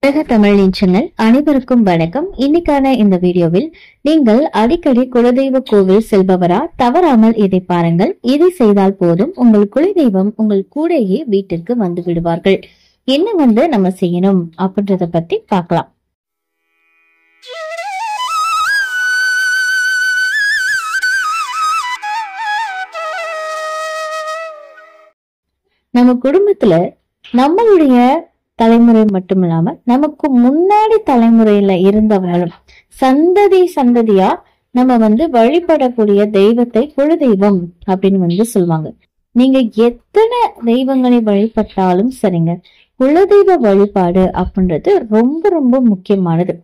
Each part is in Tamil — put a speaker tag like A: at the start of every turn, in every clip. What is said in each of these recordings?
A: உலக தமிழின் சேனல் அனைவருக்கும் வணக்கம். இன்னைக்கான இந்த வீடியோவில் நீங்கள் அடிக்கடி குலதெய்வ கோவில் செல்பவரா? தவறாமல் இதை பாருங்கள். இதை செய்தால் போதும், உங்கள் குலதெய்வம் உங்கள் கூடயே வீட்டிற்கு வந்து விடுவார்கள். என்ன நம்ம செய்யணும் அப்படின்றத பத்தி பார்க்கலாம். நம்ம குடும்பத்துல நம்மளுடைய தலைமுறை மட்டும் இல்லாம நமக்கு முன்னாடி தலைமுறையில இருந்தவங்களும் சந்ததியா நம்ம வழிபடக்கூடிய தெய்வத்தை குலதெய்வம் அப்படின்னு சொல்லுவாங்க. நீங்க எத்தனை தெய்வங்களை வழிபட்டாலும் சரிங்க, குலதெய்வ வழிபாடு அப்படின்றது ரொம்ப ரொம்ப முக்கியமானது.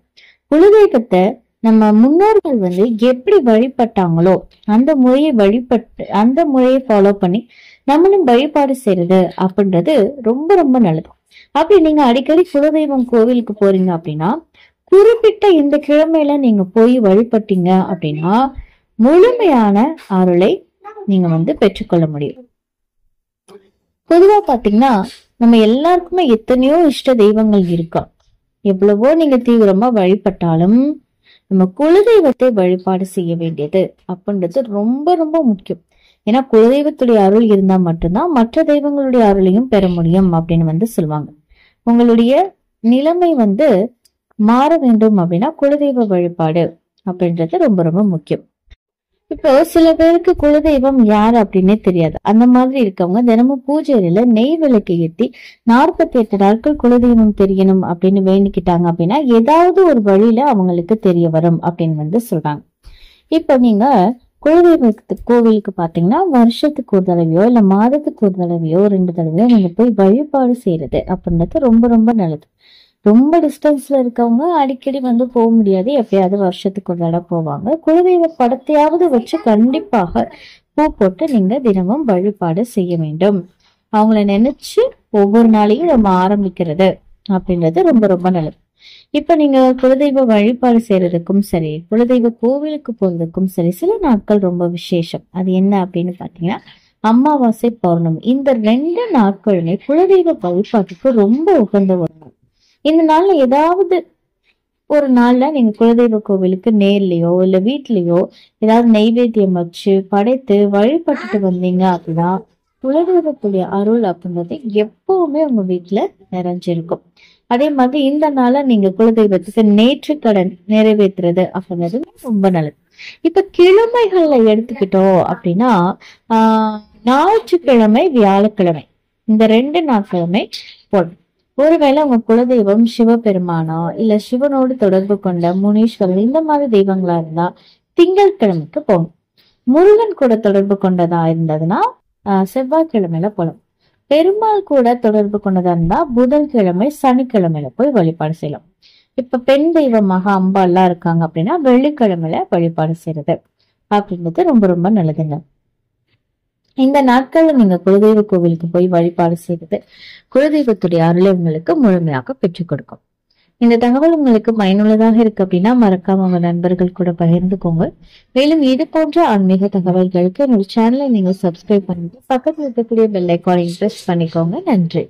A: குலதெய்வத்தை நம்ம முன்னோர்கள் எப்படி வழிபட்டாங்களோ அந்த முறையை ஃபாலோ பண்ணி நம்மளும் வழிபாடு செய்யறது அப்படின்றது ரொம்ப ரொம்ப நல்லது. அப்படி நீங்க அடிக்கடி குலதெய்வம் கோவிலுக்கு போறீங்க அப்படின்னா, குறிப்பிட்ட இந்த கிழமையில நீங்க போய் வழிபட்டீங்க அப்படின்னா முழுமையான அருளை நீங்க பெற்றுக்கொள்ள முடியும். பொதுவா பாத்தீங்கன்னா நம்ம எல்லாருக்குமே எத்தனையோ இஷ்ட தெய்வங்கள் இருக்கும். எவ்வளவோ நீங்க தீவிரமா வழிபட்டாலும் நம்ம குலதெய்வத்தை வழிபாடு செய்ய வேண்டியது அப்படின்றது ரொம்ப ரொம்ப முக்கியம். ஏன்னா குலதெய்வத்துடைய அருள் இருந்தா மட்டும்தான் மற்ற தெய்வங்களுடைய அருளையும் பெற முடியும் அப்படின்னு சொல்லுவாங்க. உங்களுடைய நிலைமை மாற வேண்டும் அப்படின்னா குலதெய்வ வழிபாடு அப்படின்றது ரொம்ப ரொம்ப முக்கியம். இப்போ சில பேருக்கு குலதெய்வம் யார் அப்படின்னே தெரியாது. அந்த மாதிரி இருக்கவங்க தினமும் பூஜையில நெய் விளக்கு ஏற்றி 48 நாட்கள் குலதெய்வம் தெரியணும் அப்படின்னு வேண்டிக்கிட்டாங்க அப்படின்னா ஏதாவது ஒரு வழியில அவங்களுக்கு தெரிய வரும் அப்படின்னு சொல்றாங்க. இப்ப நீங்க குலதெய்வ கோவிலுக்கு பாத்தீங்கன்னா வருஷத்துக்கு ஒரு தடவையோ இல்ல மாதத்துக்கு ஒரு தடவையோ 2 தடவையோ நீங்க போய் வழிபாடு செய்யறது அப்படின்றது ரொம்ப ரொம்ப நல்லது. ரொம்ப டிஸ்டன்ஸ்ல இருக்கவங்க அடிக்கடி போக முடியாது, எப்பயாவது வருஷத்துக்கு ஒரு தடவை போவாங்க. குலதெய்வ படத்தையாவது வச்சு கண்டிப்பாக பூ போட்டு நீங்க தினமும் வழிபாடு செய்ய வேண்டும். அவங்கள நினைச்சு ஒவ்வொரு நாளையும் நம்ம ஆரம்பிக்கிறது அப்படின்றது ரொம்ப ரொம்ப நல்லது. இப்ப நீங்க குலதெய்வ வழிபாடு செய்யறதுக்கும் சரி, குலதெய்வ கோவிலுக்கு போறதுக்கும் சரி, சில நாட்கள் ரொம்ப விசேஷம். அது என்ன அப்படின்னு பாத்தீங்கன்னா அமாவாசை, பௌர்ணமி. இந்த 2 நாட்களுமே குலதெய்வ வழிபாட்டுக்கு ரொம்ப உகந்த ஒரு நாள். இந்த நாள்ல ஏதாவது ஒரு நாள்ல நீங்க குலதெய்வ கோவிலுக்கு நேர்லயோ இல்ல வீட்லயோ ஏதாவது நெய்வேத்தியம் வச்சு படைத்து வழிபட்டுட்டு வந்தீங்க அப்படின்னா குலதெய்வத்துடைய அருள் அப்படின்றது எப்பவுமே உங்க வீட்டுல நிறைஞ்சிருக்கும். அதே மாதிரி இந்த நாள நீங்க குலதெய்வத்துக்கு நேற்று கடன் நிறைவேற்றுறது அப்படின்றது ரொம்ப நல்லது. இப்ப கிழமைகள்ல எடுத்துக்கிட்டோம் அப்படின்னா ஞாயிற்றுக்கிழமை, வியாழக்கிழமை, இந்த 2 நாட்களுமே போடும். ஒருவேளை உங்க குலதெய்வம் சிவபெருமானோ இல்ல சிவனோடு தொடர்பு கொண்ட முனீஸ்வரன் இந்த மாதிரி தெய்வங்களா இருந்தா திங்கட்கிழமைக்கு போகணும். முருகன் கூட தொடர்பு கொண்டதா இருந்ததுன்னா செவ்வாய்க்கிழமையில போகலாம். பெருமாள் கூட தொடர்பு கொண்டதா இருந்தா புதன்கிழமை, சனிக்கிழமையில போய் வழிபாடு செய்யலாம். இப்ப பெண் தெய்வமாக அம்பாள்லாம் இருக்காங்க அப்படின்னா வெள்ளிக்கிழமையில வழிபாடு செய்யறது அப்படின்றது ரொம்ப ரொம்ப நல்லதுங்க. இந்த நாட்கள்ல நீங்க குலதெய்வ கோவிலுக்கு போய் வழிபாடு செய்யறது குலதெய்வத்துடைய அருளை உங்களுக்கு முழுமையாக பெற்றுக் கொடுக்கும். இந்த தகவல் உங்களுக்கு பயனுள்ளதாக இருக்கு அப்படின்னா மறக்காம உங்க நண்பர்கள் கூட பகிர்ந்துக்கோங்க. மேலும் இது போன்ற ஆன்மீக தகவல்களுக்கு என்னோட சேனலை நீங்க சப்ஸ்கிரைப் பண்ணிட்டு பக்கத்தில் இருக்கக்கூடிய பெல் ஐகானை பிரஸ் பண்ணிக்கோங்க. நன்றி.